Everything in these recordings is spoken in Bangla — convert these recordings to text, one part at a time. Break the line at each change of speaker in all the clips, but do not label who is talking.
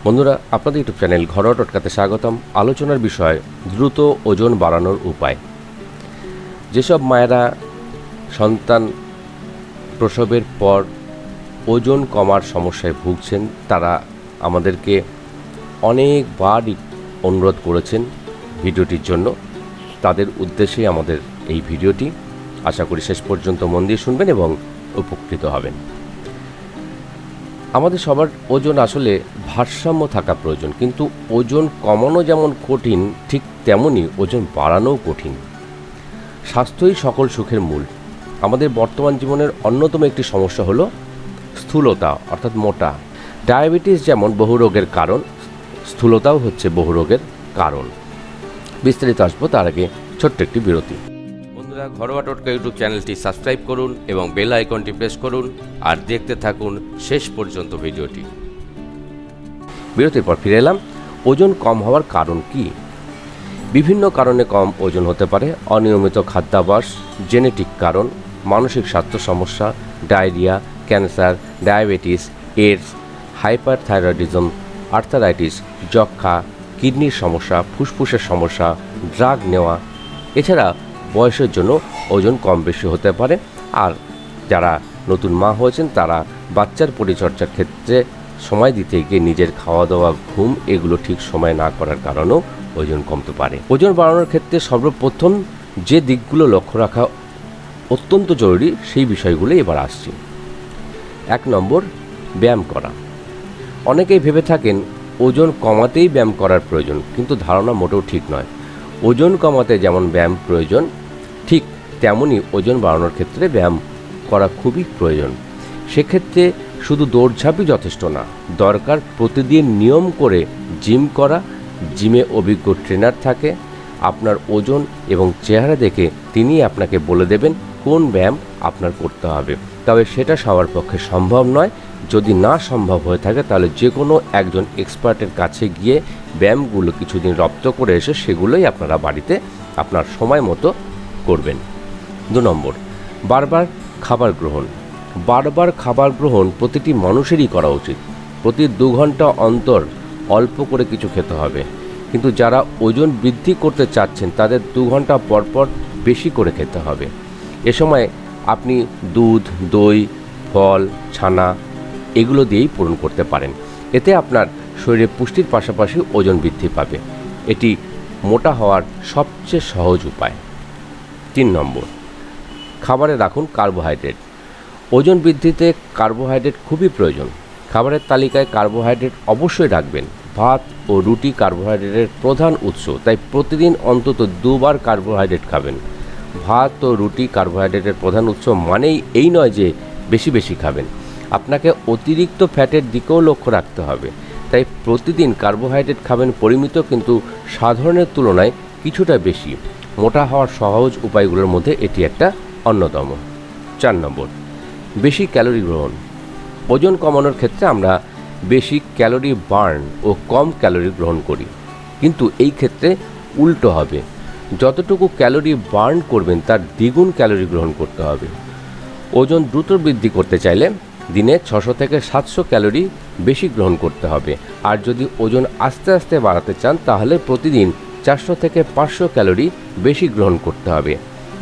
বন্ধুরা, আপনাদের ইউটিউব চ্যানেল ঘরোয়া টোটকাতে স্বাগতম। আলোচনার বিষয় দ্রুত ওজন বাড়ানোর উপায়। যেসব মায়েরা সন্তান প্রসবের পর ওজন কমার সমস্যায় ভুগছেন, তারা আমাদেরকে অনেকবারই অনুরোধ করেছেন ভিডিওটির জন্য। তাদের উদ্দেশ্যেই আমাদের এই ভিডিওটি। আশা করি শেষ পর্যন্ত মন দিয়ে শুনবেন এবং উপকৃত হবেন। আমাদের সবার ওজন আসলে ভারসাম্য থাকা প্রয়োজন, কিন্তু ওজন কমানো যেমন কঠিন, ঠিক তেমনই ওজন বাড়ানোও কঠিন। স্বাস্থ্যই সকল সুখের মূল। আমাদের বর্তমান জীবনের অন্যতম একটি সমস্যা হলো স্থূলতা, অর্থাৎ মোটা। ডায়াবেটিস যেমন বহু রোগের কারণ, স্থূলতাও হচ্ছে বহু রোগের কারণ। বিস্তারিত আসবো, তার আগে ছোট্ট একটি বিরতি। বন্ধুরা, ঘরোয়া টোটকা ইউটিউব চ্যানেলটি সাবস্ক্রাইব করুন এবং বেল আইকনটি প্রেস করুন আর দেখতে থাকুন শেষ পর্যন্ত ভিডিওটি। বিরতির পর ফিরে এলাম। ওজন কম হওয়ার কারণ কি? বিভিন্ন কারণে কম ওজন হতে পারে। অনিয়মিত খাদ্যাভ্যাস, জেনেটিক কারণ, মানসিক স্বাস্থ্য সমস্যা, diarrhoea, cancer, diabetes, AIDS, hyperthyroidism, arthritis, যক্ষা, কিডনির সমস্যা, ফুসফুসের সমস্যা, ড্রাগ নেওয়া। এছাড়া বয়সের জন্য ওজন কম বেশি হতে পারে। আর যারা নতুন মা হয়েছেন, তারা বাচ্চার পরিচর্যার ক্ষেত্রে সময় দিতে গিয়ে নিজের খাওয়া দাওয়া, ঘুম এগুলো ঠিক সময় না করার কারণেও ওজন কমতে পারে। ওজন বাড়ানোর ক্ষেত্রে সর্বপ্রথম যে দিকগুলো লক্ষ্য রাখা অত্যন্ত জরুরি, সেই বিষয়গুলো এবার আসছি। 1 নম্বর, ব্যায়াম করা। অনেকেই ভেবে থাকেন ওজন কমাতেই ব্যায়াম করার প্রয়োজন, কিন্তু ধারণা মোটেও ঠিক নয়। ওজন কমাতে যেমন ব্যায়াম প্রয়োজন, ঠিক তেমনই ওজন বাড়ানোর ক্ষেত্রে ব্যায়াম করা খুবই প্রয়োজন। সেক্ষেত্রে শুধু দৌড়ঝাঁপই যথেষ্ট না, দরকার প্রতিদিন নিয়ম করে জিম করা। জিমে অভিজ্ঞ ট্রেনার থাকে, আপনার ওজন এবং চেহারা দেখে তিনি আপনাকে বলে দেবেন কোন ব্যায়াম আপনার করতে হবে। তবে সেটা সবার পক্ষে সম্ভব নয়। যদি না সম্ভব হয়ে থাকে, তাহলে যে কোনো একজন এক্সপার্টের কাছে গিয়ে ব্যায়ামগুলো কিছুদিন রপ্ত করে এসে সেগুলোই আপনারা বাড়িতে আপনার সময় মতো করবেন। 2 নম্বর, বারবার খাবার গ্রহণ। বারবার খাবার গ্রহণ প্রতিটি মানুষেরই করা উচিত। প্রতি 2 ঘন্টা অন্তর অল্প করে কিছু খেতে হবে, কিন্তু যারা ওজন বৃদ্ধি করতে চাচ্ছেন তাদের 2 ঘন্টা পর পর বেশি করে খেতে হবে। এ সময় আপনি দুধ, দই, ফল, ছানা এগুলো দিয়েই পূরণ করতে পারেন। এতে আপনার শরীরে পুষ্টির পাশাপাশি ওজন বৃদ্ধি পাবে। এটি মোটা হওয়ার সবচেয়ে সহজ উপায়। 3 নম্বর, খাবারে রাখুন কার্বোহাইড্রেট। ওজন বৃদ্ধিতে কার্বোহাইড্রেট খুবই প্রয়োজন। খাবারের তালিকায় কার্বোহাইড্রেট অবশ্যই রাখবেন। ভাত ও রুটি কার্বোহাইড্রেটের প্রধান উৎস, তাই প্রতিদিন অন্তত 2 বার কার্বোহাইড্রেট খাবেন। ভাত ও রুটি কার্বোহাইড্রেটের প্রধান উৎস মানেই এই নয় যে বেশি বেশি খাবেন। আপনাকে অতিরিক্ত ফ্যাটের দিকেও লক্ষ্য রাখতে হবে। তাই প্রতিদিন কার্বোহাইড্রেট খাবেন পরিমিত, কিন্তু সাধারণের তুলনায় কিছুটা বেশি। মোটা হওয়ার সহজ উপায়গুলোর মধ্যে এটি একটা অন্যতম। 4 নম্বর, বেশি ক্যালোরি গ্রহণ। ওজন কমানোর ক্ষেত্রে আমরা বেশি ক্যালোরি বার্ন ও কম ক্যালোরি গ্রহণ করি, কিন্তু এই ক্ষেত্রে উল্টো হবে। যতটুকু ক্যালোরি বার্ন করবেন তার দ্বিগুণ ক্যালোরি গ্রহণ করতে হবে। ওজন দ্রুত বৃদ্ধি করতে চাইলে দিনে 600 থেকে 700 ক্যালোরি বেশি গ্রহণ করতে হবে। আর যদি ওজন আস্তে আস্তে বাড়াতে চান, তাহলে প্রতিদিন 400 থেকে 500 ক্যালোরি বেশি গ্রহণ করতে হবে।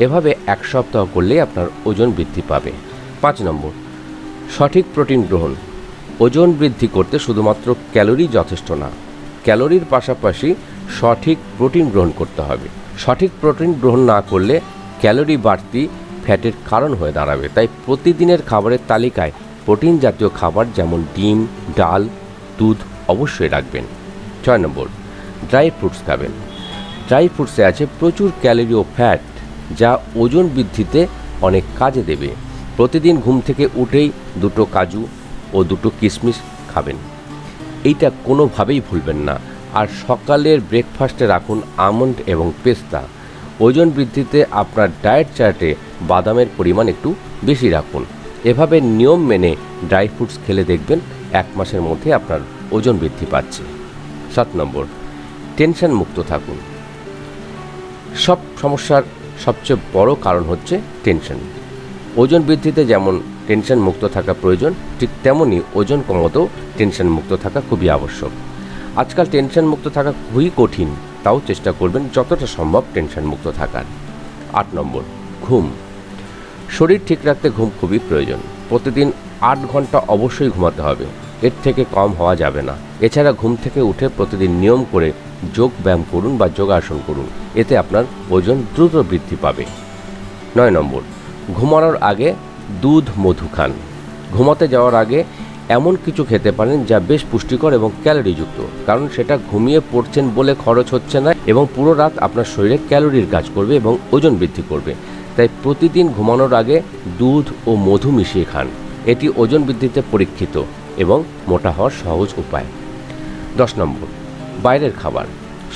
এভাবে 1 সপ্তাহ করলেই আপনার ওজন বৃদ্ধি পাবে। 5 নম্বর, সঠিক প্রোটিন গ্রহণ। ওজন বৃদ্ধি করতে শুধুমাত্র ক্যালোরি যথেষ্ট না, ক্যালোরির পাশাপাশি সঠিক প্রোটিন গ্রহণ করতে হবে। সঠিক প্রোটিন গ্রহণ না করলে ক্যালোরি বাড়তি ফ্যাটের কারণ হয়ে দাঁড়াবে। তাই প্রতিদিনের খাবারের তালিকায় প্রোটিন জাতীয় খাবার যেমন ডিম, ডাল, দুধ অবশ্যই রাখবেন। 6 নম্বর, ড্রাই ফ্রুটস খাবেন। ড্রাই ফ্রুটসে আছে প্রচুর ক্যালোরি ও ফ্যাট, যা ওজন বৃদ্ধিতে অনেক কাজে দেবে। প্রতিদিন ঘুম থেকে উঠেই 2টো কাজু ও 2টো কিশমিশ খাবেন। এইটা কোনোভাবেই ভুলবেন না। আর সকালের ব্রেকফাস্টে রাখুন আমন্ড এবং পেস্তা। ওজন বৃদ্ধিতে আপনার ডায়েট চার্টে বাদামের পরিমাণ একটু বেশি রাখুন। এভাবে নিয়ম মেনে ড্রাই ফ্রুটস খেলে দেখবেন 1 মাসের মধ্যে আপনার ওজন বৃদ্ধি পাচ্ছে। 7 নম্বর, টেনশন মুক্ত থাকুন। সব সমস্যার সবচেয়ে বড় কারণ হচ্ছে টেনশন। ওজন বৃদ্ধিতে যেমন টেনশন মুক্ত থাকা প্রয়োজন, ঠিক তেমনই ওজন কমাতেও টেনশন মুক্ত থাকা খুবই আবশ্যক। আজকাল টেনশন মুক্ত থাকা খুবই কঠিন, তাও চেষ্টা করবেন যতটা সম্ভব টেনশন মুক্ত থাকার। 8 নম্বর, ঘুম। শরীর ঠিক রাখতে ঘুম খুবই প্রয়োজন। প্রতিদিন 8 ঘন্টা অবশ্যই ঘুমাতে হবে, এর থেকে কম হওয়া যাবে না। এছাড়া ঘুম থেকে উঠে প্রতিদিন নিয়ম করে যোগ ব্যায়াম করুন বা যোগাসন করুন, এতে আপনার ওজন দ্রুত বৃদ্ধি পাবে। 9 নম্বর, ঘুমানোর আগে দুধ মধু খান। ঘুমাতে যাওয়ার আগে এমন কিছু খেতে পারেন যা বেশ পুষ্টিকর এবং ক্যালোরিযুক্ত, কারণ সেটা ঘুমিয়ে পড়ছেন বলে খরচ হচ্ছে না এবং পুরো রাত আপনার শরীরে ক্যালোরির কাজ করবে এবং ওজন বৃদ্ধি করবে। তাই প্রতিদিন ঘুমানোর আগে দুধ ও মধু মিশিয়ে খান, এটি ওজন বৃদ্ধিতে পরীক্ষিত এবং মোটা হওয়ার সহজ উপায়। 10 নম্বর, বাইরের খাবার।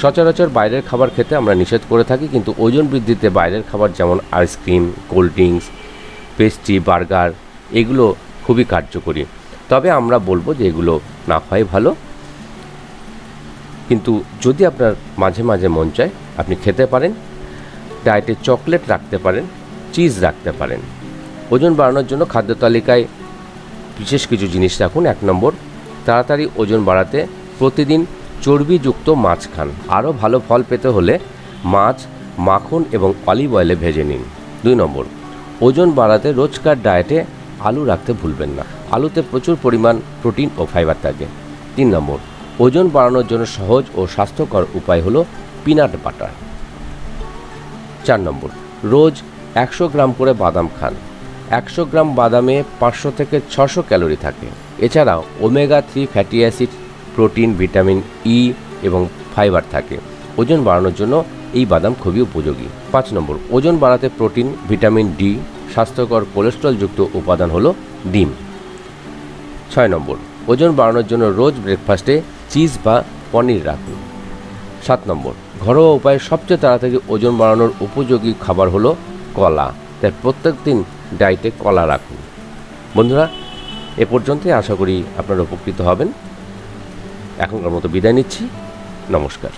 সচরাচর বাইরের খাবার খেতে আমরা নিষেধ করে থাকি, কিন্তু ওজন বৃদ্ধিতে বাইরের খাবার যেমন ice cream, cold drinks, pastry, burger এগুলো খুবই কার্যকরী। তবে আমরা বলবো যে এগুলো না খাওয়াই ভালো, কিন্তু যদি আপনার মাঝে মাঝে মন চায় আপনি খেতে পারেন। ডায়েটে চকলেট রাখতে পারেন, চিজ রাখতে পারেন। ওজন বাড়ানোর জন্য খাদ্য তালিকায় বিশেষ কিছু জিনিস রাখুন। 1 নম্বর, তাড়াতাড়ি ওজন বাড়াতে প্রতিদিন চর্বিযুক্ত মাছ খান। আরও ভালো ফল পেতে হলে মাছ মাখন এবং অলিভ অয়েলে ভেজে নিন। 2 নম্বর, ওজন বাড়াতে রোজকার ডায়েটে আলু রাখতে ভুলবেন না, আলুতে প্রচুর পরিমাণ প্রোটিন ও ফাইবার থাকে। 3 নম্বর, ওজন বাড়ানোর জন্য সহজ ও স্বাস্থ্যকর উপায় হলো পিনাট বাটার। 4 নম্বর, রোজ 100 গ্রাম করে বাদাম খান। 100 গ্রাম বাদামে 500 থেকে 600 ক্যালোরি থাকে। এছাড়াও omega 3 fatty acid, protein, vitamin E এবং ফাইবার থাকে। ওজন বাড়ানোর জন্য এই বাদাম খুবই উপযোগী। 5 নম্বর, ওজন বাড়াতে প্রোটিন, ভিটামিন ডি, স্বাস্থ্যকর কোলেস্ট্রলযুক্ত উপাদান হলো ডিম। 6 নম্বর, ওজন বাড়ানোর জন্য রোজ ব্রেকফাস্টে চিজ বা পনির রাখুন। 7 নম্বর, ঘরোয়া উপায়ে সবচেয়ে তাড়াতাড়ি ওজন বাড়ানোর উপযোগী খাবার হলো কলা, তাই প্রত্যেক দিন ডায়েটে কলা রাখুন। বন্ধুরা, এ পর্যন্তই, আশা করি আপনারা উপকৃত হবেন। এখনকার মতো বিদায় নিচ্ছি। নমস্কার।